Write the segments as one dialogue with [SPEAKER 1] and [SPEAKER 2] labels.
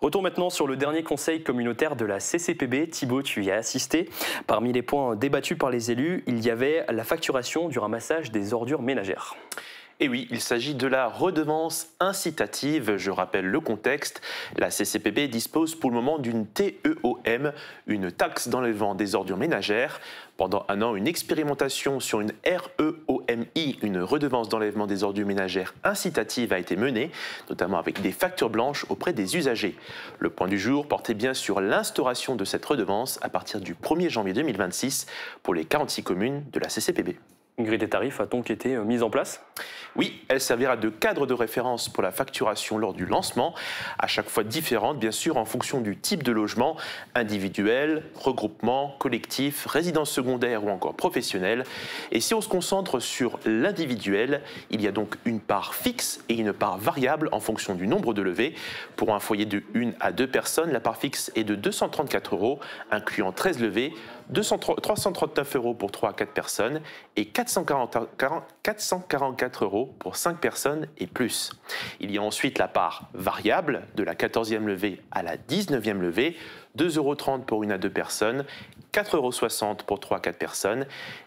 [SPEAKER 1] Retour maintenant sur le dernier conseil communautaire de la CCPB. Thibaut, tu y as assisté. Parmi les points débattus par les élus, il y avait la facturation du ramassage des ordures ménagères.
[SPEAKER 2] Et oui, il s'agit de la redevance incitative. Je rappelle le contexte. La CCPB dispose pour le moment d'une TEOM, une taxe d'enlèvement des ordures ménagères. Pendant un an, une expérimentation sur une REOMI, une redevance d'enlèvement des ordures ménagères incitative, a été menée, notamment avec des factures blanches auprès des usagers. Le point du jour portait bien sur l'instauration de cette redevance à partir du 1er janvier 2026 pour les 46 communes de la CCPB.
[SPEAKER 1] Une grille des tarifs a donc été mise en place ?
[SPEAKER 2] Oui, elle servira de cadre de référence pour la facturation lors du lancement, à chaque fois différente bien sûr en fonction du type de logement, individuel, regroupement, collectif, résidence secondaire ou encore professionnelle. Et si on se concentre sur l'individuel, il y a donc une part fixe et une part variable en fonction du nombre de levées. Pour un foyer de 1 à 2 personnes, la part fixe est de 234 €, incluant 13 levées, 339 € pour 3 à 4 personnes et 444 € pour 5 personnes et plus. Il y a ensuite la part variable de la 14e levée à la 19e levée, 2,30 € pour 1 à 2 personnes, 4,60 € pour 3 à 4 personnes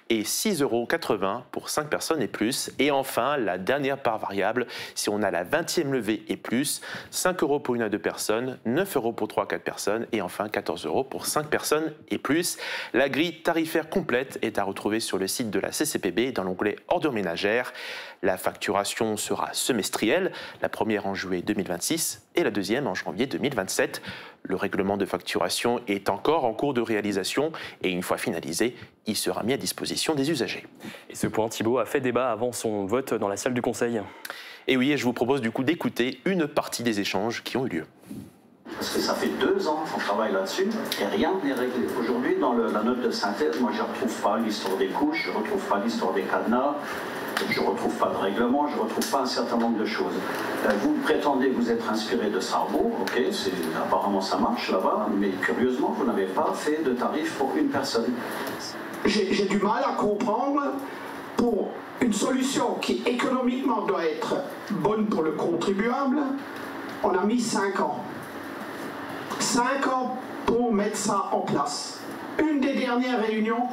[SPEAKER 2] et 6,80 € pour 5 personnes et plus. Et enfin, la dernière part variable, si on a la 20e levée et plus, 5 € pour 1 à 2 personnes, 9 € pour 3 à 4 personnes et enfin 14 € pour 5 personnes et plus. La grille tarifaire complète est à retrouver sur le site de la CCPB dans l'onglet ordures ménagères. La facturation sera semestrielle, la première en juillet 2026 et la deuxième en janvier 2027. Le règlement de facturation est encore en cours de réalisation et une fois finalisé, il sera mis à disposition des usagers.
[SPEAKER 1] Et ce point, Thibaut, a fait débat avant son vote dans la salle du Conseil.
[SPEAKER 2] Et oui, et je vous propose du coup d'écouter une partie des échanges qui ont eu lieu.
[SPEAKER 3] Parce que ça fait 2 ans qu'on travaille là-dessus et rien n'est réglé. Aujourd'hui, dans la note de synthèse, moi je ne retrouve pas l'histoire des couches, je ne retrouve pas l'histoire des cadenas, je ne retrouve pas de règlement, je ne retrouve pas un certain nombre de choses. Vous prétendez vous être inspiré de Sarrebourg, ok, apparemment ça marche là-bas, mais curieusement, vous n'avez pas fait de tarif pour une personne.
[SPEAKER 4] J'ai du mal à comprendre pour une solution qui économiquement doit être bonne pour le contribuable, on a mis 5 ans. 5 ans pour mettre ça en place. Une des dernières réunions,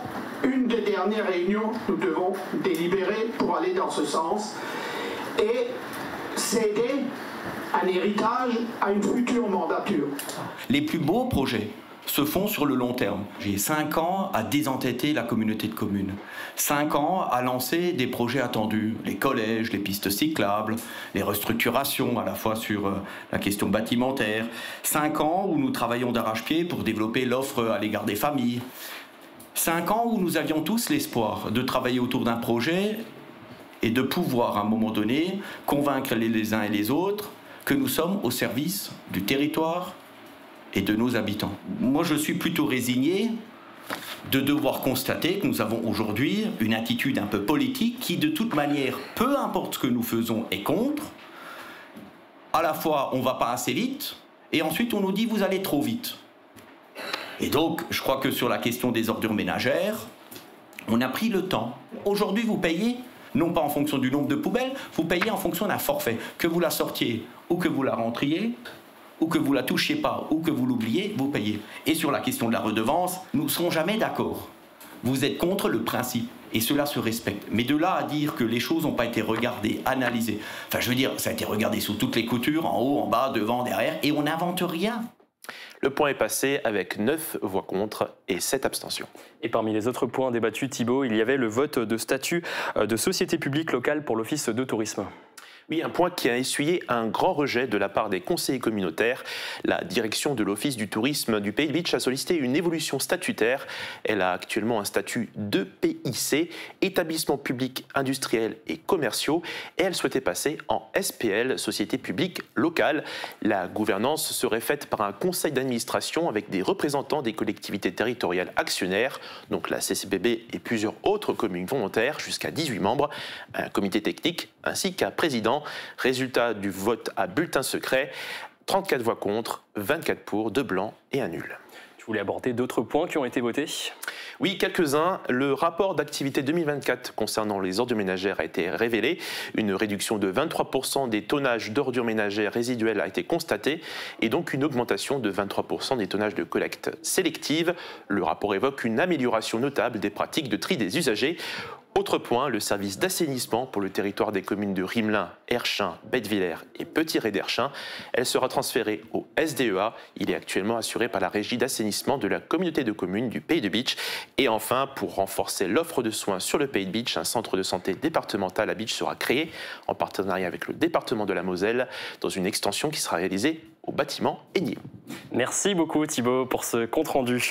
[SPEAKER 4] nous devons délibérer pour aller dans ce sens et céder un héritage à une future mandature.
[SPEAKER 5] Les plus beaux projets se font sur le long terme. J'ai 5 ans à désentêter la communauté de communes. 5 ans à lancer des projets attendus, les collèges, les pistes cyclables, les restructurations à la fois sur la question bâtimentaire. 5 ans où nous travaillons d'arrache-pied pour développer l'offre à l'égard des familles. 5 ans où nous avions tous l'espoir de travailler autour d'un projet et de pouvoir, à un moment donné, convaincre les uns et les autres que nous sommes au service du territoire et de nos habitants. Moi, je suis plutôt résigné de devoir constater que nous avons aujourd'hui une attitude un peu politique qui, de toute manière, peu importe ce que nous faisons, est contre. À la fois, on ne va pas assez vite, et ensuite, on nous dit « vous allez trop vite ». Et donc, je crois que sur la question des ordures ménagères, on a pris le temps. Aujourd'hui, vous payez, non pas en fonction du nombre de poubelles, vous payez en fonction d'un forfait. Que vous la sortiez ou que vous la rentriez, ou que vous la touchiez pas, ou que vous l'oubliez, vous payez. Et sur la question de la redevance, nous ne serons jamais d'accord. Vous êtes contre le principe, et cela se respecte. Mais de là à dire que les choses n'ont pas été regardées, analysées, enfin je veux dire, ça a été regardé sous toutes les coutures, en haut, en bas, devant, derrière, et on n'invente rien.
[SPEAKER 2] Le point est passé avec 9 voix contre et 7 abstentions.
[SPEAKER 1] Et parmi les autres points débattus, Thibaut, il y avait le vote de statut de société publique locale pour l'Office de tourisme.
[SPEAKER 2] Oui, un point qui a essuyé un grand rejet de la part des conseillers communautaires. La direction de l'Office du tourisme du Pays de Bitche a sollicité une évolution statutaire. Elle a actuellement un statut de PIC, établissement public industriel et commerciaux, et elle souhaitait passer en SPL, société publique locale. La gouvernance serait faite par un conseil d'administration avec des représentants des collectivités territoriales actionnaires, donc la CCPB et plusieurs autres communes volontaires, jusqu'à 18 membres, un comité technique ainsi qu'un président. Résultat du vote à bulletin secret, 34 voix contre, 24 pour, 2 blancs et 1 nul.
[SPEAKER 1] Tu voulais aborder d'autres points qui ont été votés?
[SPEAKER 2] Oui, quelques-uns. Le rapport d'activité 2024 concernant les ordures ménagères a été révélé. Une réduction de 23% des tonnages d'ordures ménagères résiduelles a été constatée et donc une augmentation de 23% des tonnages de collecte sélective. Le rapport évoque une amélioration notable des pratiques de tri des usagers. Autre point, le service d'assainissement pour le territoire des communes de Rimelin, Herschin, Bettevillers et Petit-Ré-d'Herschin. Elle sera transférée au SDEA. Il est actuellement assuré par la régie d'assainissement de la communauté de communes du Pays de Bitche. Et enfin, pour renforcer l'offre de soins sur le Pays de Bitche, un centre de santé départemental à Bitche sera créé en partenariat avec le département de la Moselle dans une extension qui sera réalisée au bâtiment Aigné.
[SPEAKER 1] Merci beaucoup Thibaut pour ce compte rendu.